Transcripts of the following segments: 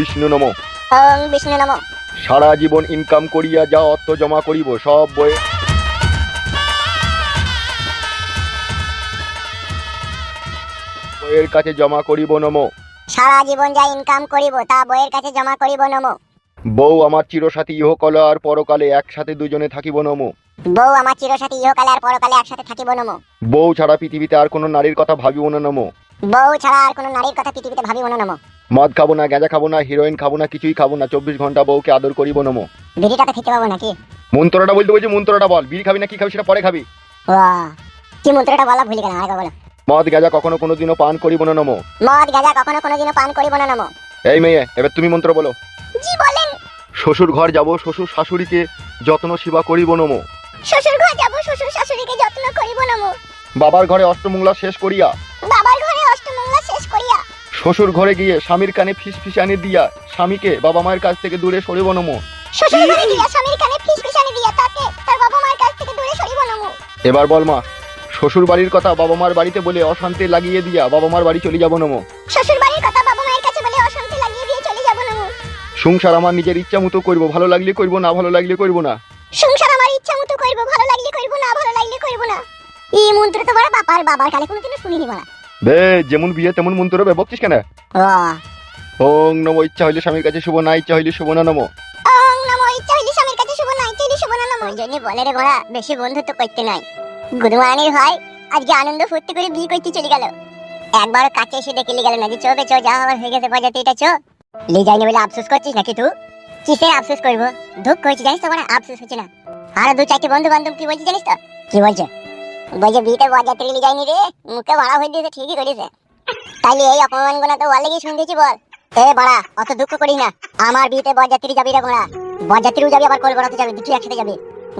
বিষ্ণু নমঃ। ওং বিষ্ণু নমঃ। সারা জীবন ইনকাম করিয়া যা অর্থ জমা করিব সব বইয়ের কাছে জমা করিব নমঃ। সারা জীবন যা ইনকাম করিব তা বইয়ের কাছে জমা করিব নমঃ। বউ আমার চিরসাথী ইহকালে আর পরকালে একসাথে দুজনে থাকিব নমঃ। বউ আমার চিরসাথী ইহকালে আর পরকালে একসাথে থাকিব নমঃ। বউ ছাড়া পৃথিবীতে আর কোনো নারীর কথা ভাবিব না নমঃ। বউ ছাড়া আর কোনো নারীর কথা পৃথিবীতে ভাবিব না নমঃ। মদ খাবো না, গাঁজা খাবো না, হিরোইন খাবো না, কিছুই খাবো না, 24 ঘন্টা বউকে আদর করিব নমঃ। বিড়িটাতে খেতে পাবো নাকি? মন্ত্রটা বলতে বলছি, মন্ত্রটা বল। বিড়ি খাবি না কি খাবি সেটা পরে খাবি। বাহ, কি মন্ত্রটা বলা ভুলে গেলাম, আরেকবার বলো। মদ গাঁজা কখনো কোনোদিনও পান করিব না নমঃ। মদ গাঁজা কখনো কোনোদিনও পান করিব না নমঃ। এই মেয়ে, এবার তুমি মন্ত্র বলো। জি বলেন। শ্বশুর ঘর যাব, শ্বশুর শাশুড়িকে যত্ন সেবা করিব নমঃ। শ্বশুর ঘর যাব, শ্বশুর শাশুড়িকে যত্ন করিব নমঃ। বাবার ঘরে অষ্টমঙ্গলা শেষ করিয়া, বাবার ঘরে অষ্টমঙ্গলা শেষ করিয়া, শ্বশুর ঘরে গিয়ে স্বামীর কানে ফিসফিসানি দিয়া স্বামীকে বাবা মায়ের কাছ থেকে দূরে সরিব নমঃ। শ্বশুর ঘরে গিয়ে স্বামীর কানে ফিসফিসানি দিয়া তাকে তার বাবা মায়ের কাছ থেকে দূরে সরিব নমঃ। এবার বল মা। শ্বশুর বাড়ির কথা বাবা মার বাড়িতে বলে অশান্তি লাগিয়ে দিয়া বাবা মার বাড়ি চলে যাব নমঃ। শ্বশুর বাড়ির কথা বাবা মায়ের কাছে বলে অশান্তি লাগিয়ে দিয়ে চলে যাব নমঃ। সংসার আমার নিজের ইচ্ছা মতো করব, ভালো লাগলে করব, না ভালো লাগলে করব না। সংসার আমার ইচ্ছা মতো করব, ভালো লাগলে করব, না ভালো লাগলে করব না। এই মন্ত্র তো বড় বাবার কালে কোনোদিনও শুনিনি বলা। বে যেমন বিয়ে তেমন মন্ত্র বে, বকছিস কেন? বাহ। ওং নমঃ। ইচ্ছা হইলে স্বামীর কাছে শুভ, না ইচ্ছা হইলে শুভ না নমঃ। ওং নমঃ। ইচ্ছা হইলে স্বামীর কাছে শুভ, না ইচ্ছা হইলে শুভ না নমঃ। ওই জন্য বলে রে বড়া, বেশি বন্ধুত্ব করতে নাই। গুদমানির ভাই আজকে আনন্দ ফুর্তি করে বিয়ে করতে চলে গেল। একবার কাছে এসে ডেকে গেল না যে চো বে চো, যা হওয়ার হয়ে গেছে বাজাতে, এটা চো। লে যাইনি বলে আফসোস করছিস নাকি তুই? কিসের আফসোস করবো? দুঃখ হয়েছে জানিস তো বড়া, আফসোস হচ্ছে না। আর দু চারটে বন্ধু বান্ধব কি বলছি জানিস তো? কি বলছে? বলছে বিয়েতে বাজাতে লে যাইনি রে, মুখে ভাড়া হয়ে দিয়েছে, ঠিকই করেছে। তাইলে এই অপমান গুলো তো ওয়ালে গিয়ে শুনতেছি বল। এ বড়া, অত দুঃখ করিস না। আমার বিয়েতে বরযাত্রী যাবি রে বড়া। বরযাত্রীও যাবি, আবার কোল বড়াতে যাবি, দুটো একসাথে যাবি।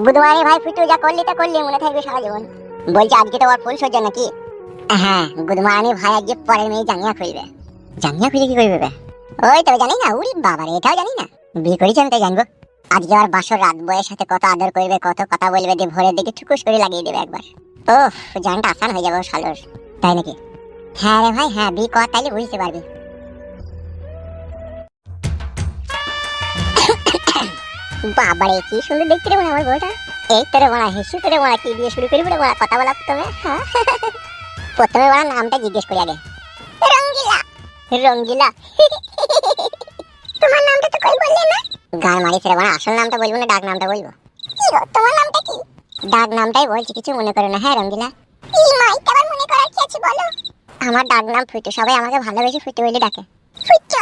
বুধবারে ভাই ফুটু যা করলি তা করলি, মনে থাকবে সারা জীবন। বলছে আজকে তো আর ফুল সজ্জা নাকি? হ্যাঁ, গুদমানি ভাই আজকে পরের মেয়ে জাঙ্গিয়া খুলবে। জাঙ্গিয়া খুলে কি করবে? ওই তো জানি না। উরি বাবা রে, এটাও জানি না। বিয়ে করেছি আমি তাই জানবো। আজকে আর বাসর রাত বইয়ের সাথে কত আদর করবে, কত কথা বলবে, দিয়ে ভোরের দিকে ঠুকুস করে লাগিয়ে দেবে একবার। ওহ, জানটা আসান হয়ে যাবে শালোর। তাই নাকি? হ্যাঁ রে ভাই, হ্যাঁ বিয়ে কর, তাইলে বুঝতে পারবি। বাবারে কি সুন্দর দেখতে রে আমার বউটা। এই তোরে বড়া হেসু, তোরে বড়া কি দিয়ে শুরু করি বলে বড়া কথা বলা প্রথমে। প্রথমে বড়া নামটা জিজ্ঞেস করি আগে। রঙ্গিলা। রঙ্গিলা? তোমার নামটা তো কই বললে না? গান মারিস রে বড়া, আসল নামটা বলবো না ডাক নামটা বলবো? কি গো, তোমার নামটা কি? ডাক নামটাই বলছি, কিছু মনে করো না। হ্যাঁ রঙ্গিলা। এই মাই, আবার মনে করার কি আছে বলো? আমার ডাক নাম ফুটু, সবাই আমাকে ভালোবেসে ফুটু বলে ডাকে। ফুটু?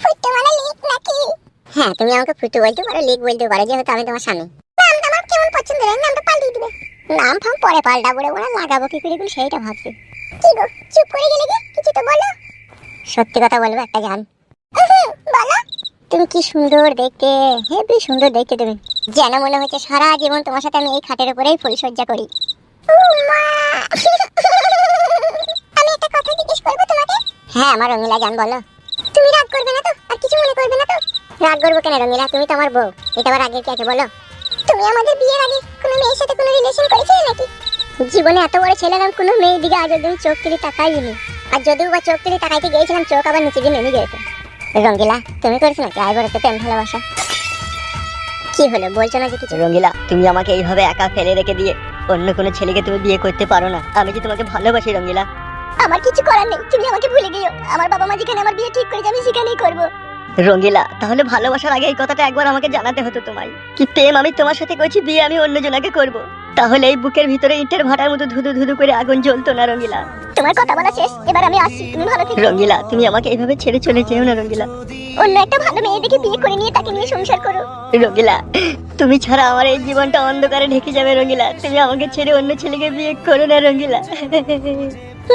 ফুটু মানে লিক নাকি? হ্যাঁ, তুমি আমাকে ফুটু বলতে পারো, লিক বলতে পারো, যেহেতু আমি তোমার স্বামী। নামটা আমার কেমন পছন্দ রে, নামটা পাল্টিয়ে দিবে। নাম ফাম পরে পাল্টাবো রে বড়া, লাগাবো কি করে সেইটা ভাবছি। কি গো, চুপ করে গেলে কি? কিছু তো বলো। সত্যি কথা বলবো একটা জান। বলো। তুমি কি সুন্দর দেখতে, হেবি সুন্দর দেখতে তুমি। যেন মনে হচ্ছে সারা জীবন তোমার সাথে আমি এই খাটের উপরেই ফুলসজ্জা করি। আমি একটা কথা জিজ্ঞেস করবো তোমাকে? হ্যাঁ আমার রঙিলা জান, বলো। তুমি রাগ করবে না তো? আর কিছু মনে করবে না তো? রাগ করবো কেন রঙিলা, তুমি তো আমার বউ। এটা আবার আগে কি আছে বলো? তুমি আমাদের বিয়ের আগে কোনো মেয়ের সাথে কোনো রিলেশন করেছিলে নাকি? জীবনে এত বড় ছেলে আমি কোনো মেয়ের দিকে আজ অব্দি চোখ তুলে তাকাইনি। আর যদিও বা চোখ তুলে তাকাইতে গিয়েছিলাম, চোখ আবার নিচে দিয়ে নেমে গিয়েছে। রঙ্গিলা, তুমি করেছো নাকি আইবরতে প্রেম ভালোবাসা? কি হলো, বলছো না যে কিছু? রঙ্গিলা, তুমি আমাকে এইভাবে একা ফেলে রেখে দিয়ে অন্য কোনো ছেলেকে তুমি বিয়ে করতে পারো না। আমি কি তোমাকে ভালোবাসি রঙ্গিলা? আমার কিছু করার নেই, তুমি আমাকে ভুলে গিয়েও। আমার বাবা মা যেখানে আমার বিয়ে ঠিক করেছে আমি সেখানেই করবো। রঙ্গিলা, তাহলে ভালোবাসার আগে এই কথাটা একবার আমাকে জানাতে হতো তোমায়। কি প্রেম আমি তোমার সাথে করছি, বিয়ে আমি অন্য জনাকে করব। তাহলে এই বুকের ভিতরে ইটের ভাটার মতো ধুধু ধুধু করে আগুন জ্বলতো না রঙ্গিলা। তোমার কথা বলা শেষ, এবার আমি আসছি, তুমি ভালো থেকো। রঙ্গিলা, তুমি আমাকে এইভাবে ছেড়ে চলে যেও না রঙ্গিলা। অন্য একটা ভালো মেয়ে দেখে বিয়ে করে নিয়ে তাকে নিয়ে সংসার করো। রঙ্গিলা, তুমি ছাড়া আমার এই জীবনটা অন্ধকারে ঢেকে যাবে রঙ্গিলা। তুমি আমাকে ছেড়ে অন্য ছেলেকে বিয়ে করো না রঙ্গিলা।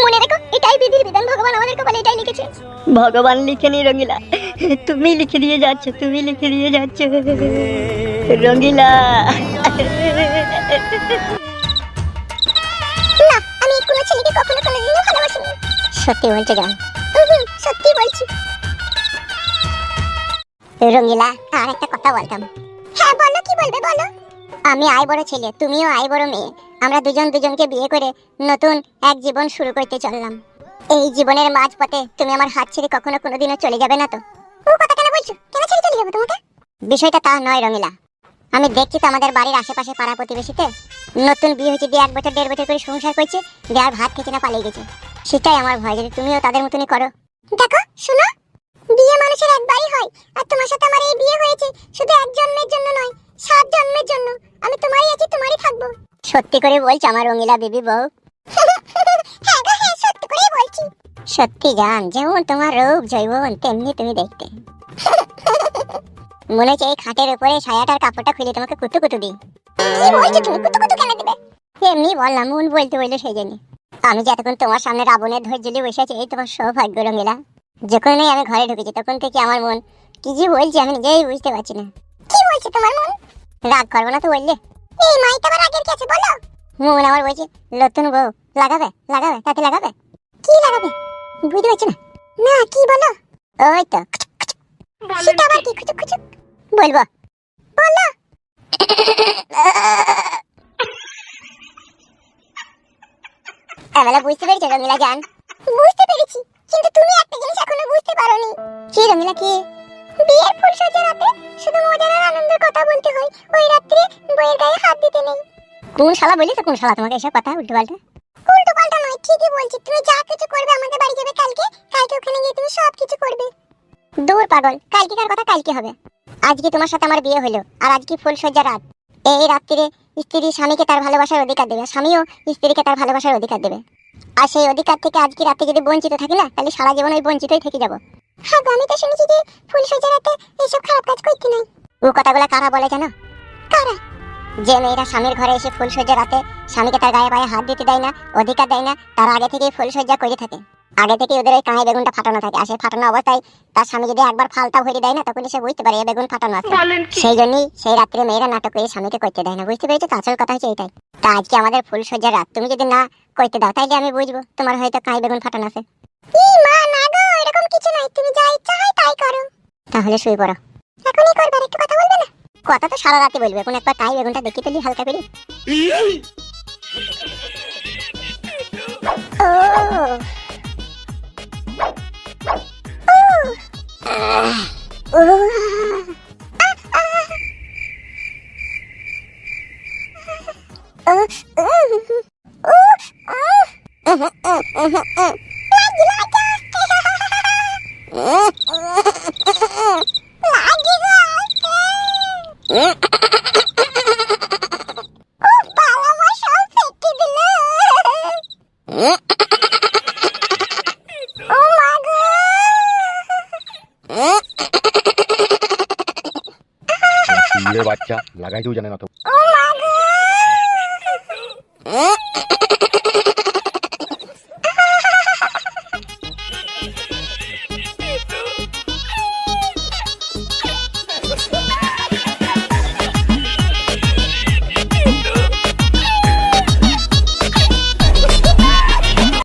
মনে রেখো, এটাই বিধির বিধান, ভগবান আমাদের কপালে এটাই লিখেছে। ভগবান লিখেনি রঙ্গিলা, তুমি লিখে দিয়ে যাচ্ছ, তুমি লিখে দিয়ে যাচ্ছ রঙ্গিলা। না, আমি কোনো ছেলেকে কখনো কোনোদিনও ভালোবাসিনি। সত্যি বলছো জান? সত্যি বলছি। রঙ্গিলা, আর একটা কথা বলতাম। হ্যাঁ বলো, কি বলবে বলো। আমি আই বড় ছেলে, তুমিও আই বড় মেয়ে। আমরা দুজন দুজনকে বিয়ে করে নতুন এক জীবন শুরু করতে চললাম। এই জীবনের মাঝপথে তুমি আমার হাত ছেড়ে কখনো কোনোদিনও চলে যাবে না তো? ও কথা কেন বলছো? কেন ছেড়ে চলে যাবো তোমাকে? বিষয়টা তা নয় রঙিলা, আমি দেখছি তো আমাদের বাড়ির আশেপাশে পাড়া প্রতিবেশীতে নতুন বিয়ে হয়েছে, দিয়ে 1 বছর 1.5 বছর করে সংসার করছে, দিয়ে আর ভাত খেতে না পালিয়ে গেছে। সেটাই আমার ভয়, যদি তুমিও তাদের মতনই করো। দেখো শুনো, বিয়ে মানুষের একবারই হয়, আর তোমার সাথে আমার এই বিয়ে হয়েছে শুধু 1 জন্মের জন্য নয়, 7 জন্মের জন্য। আমি তোমারই আছি, তোমারই থাকবো। সত্যি করে বলছো আমার রঙিলা বেবি বউ? হ্যাঁ গো হ্যাঁ, সত্যি করেই বলছি। সত্যি জান, যেমন তোমার রূপ যৌবন তেমনি তুমি দেখতে। মনে হচ্ছে এই খাটের উপরে ছায়াটার কাপড়টা খুলে তোমাকে কুতু কুতু দিই। কি বলছো তুমি? কুতু কুতু কেন দিবে? এমনি বললাম, মন বলতে বললো সেই জন্য। আমি যে এতক্ষণ তোমার সামনে রাবণের ধৈর্যলি বসে আছি, এই তোমার সৌভাগ্য রঙিলা। যখনই আমি ঘরে ঢুকেছি তখন থেকে আমার মন কি যে বলছে আমি নিজেই বুঝতে পারছি না। কি বলছে তোমার মন? রাগ করবো না তো বললে? এই মাইটা আবার রাগের কি আছে বলো? মন আমার বলছে নতুন বউ লাগাবে লাগাবে, তাতে লাগাবে। কি লাগাবে বুঝতে পারছি না। না কি বলো? ওই তো সেটা আবার কি? খুচুক খুচুক বলবো? বলো। এবেলা বুঝতে পেরেছো রঙিলা জান? বুঝতে পেরেছি, কিন্তু তুমি একটা জিনিস এখনো বুঝতে পারোনি। কি রঙিলা? কি? বিয়ের ফুলসজ্জা রাতে শুধু মজার আর আনন্দের কথা বলতে হয়, ওই রাত্রে বইয়ের গায়ে হাত দিতে নেই। কোন শালা বলি তো? কোন শালা তোমাকে এসব কথা উল্টো পাল্টা? উল্টো পাল্টা নয়, ঠিকই বলছি। তুমি যা কিছু করবে, আমাদের বাড়ি যাবে কালকে, কালকে ওখানে গিয়ে তুমি সব কিছু করবে। দূর পাগল, কালকেকার কথা কালকে হবে। আজকে তোমার সাথে আমার বিয়ে হলো, আর আজকে ফুলসজ্জা রাত। এই রাত্রিরে স্ত্রী স্বামীকে তার ভালোবাসার অধিকার দেবে, স্বামীও স্ত্রীকে তার ভালোবাসার অধিকার দেবে। আর সেই অধিকার থেকে আজকে রাতে যদি বঞ্চিত থাকি না, তাহলে সারা জীবন ওই বঞ্চিতই থেকে যাব। হ্যাঁ আমি তো শুনেছি যে ফুলসজ্জা রাতে এইসব খারাপ কাজ করতে নাই। ও কথাগুলো কারা বলে জানো? কারা? যে মেয়েরা স্বামীর ঘরে এসে ফুলসজ্জা রাতে স্বামীকে তার গায়ে পায়ে হাত দিতে দেয় না, অধিকার দেয় না, তারা আগে থেকেই ফুলসজ্জা করে থাকে। আগে থেকে ওদের ওই কাঁয়ে বেগুনটা ফাটানো থাকে, আর সেই ফাটানো অবস্থায় তার স্বামী যদি একবার ফালতা ভরে দেয় না, তখন সে বুঝতে পারে এই বেগুন ফাটানো আছে। সেই জন্যই সেই রাত্রে মেয়েরা নাটক করে স্বামীকে করতে দেয় না, বুঝতে পেরেছো তো? আসল কথা হচ্ছে এইটাই। তা আজকে আমাদের ফুলসজ্জার রাত, তুমি যদি না করতে দাও তাইলে আমি বুঝবো তোমার হয়তো কাঁয়ে বেগুন ফাটানো আছে। মা না গো, এরকম কিছু নাই, তুমি যা ইচ্ছা হয় তাই করো। তাহলে শুয়ে পড়ো। এখনই করবে? একটু কথা বলবে না? কথা তো সারা রাতে বলবে, এখন একবার কাঁয়ে বেগুনটা দেখি তুলি হালকা করে। বাচ্চা লাগাইতেও জানে না তো।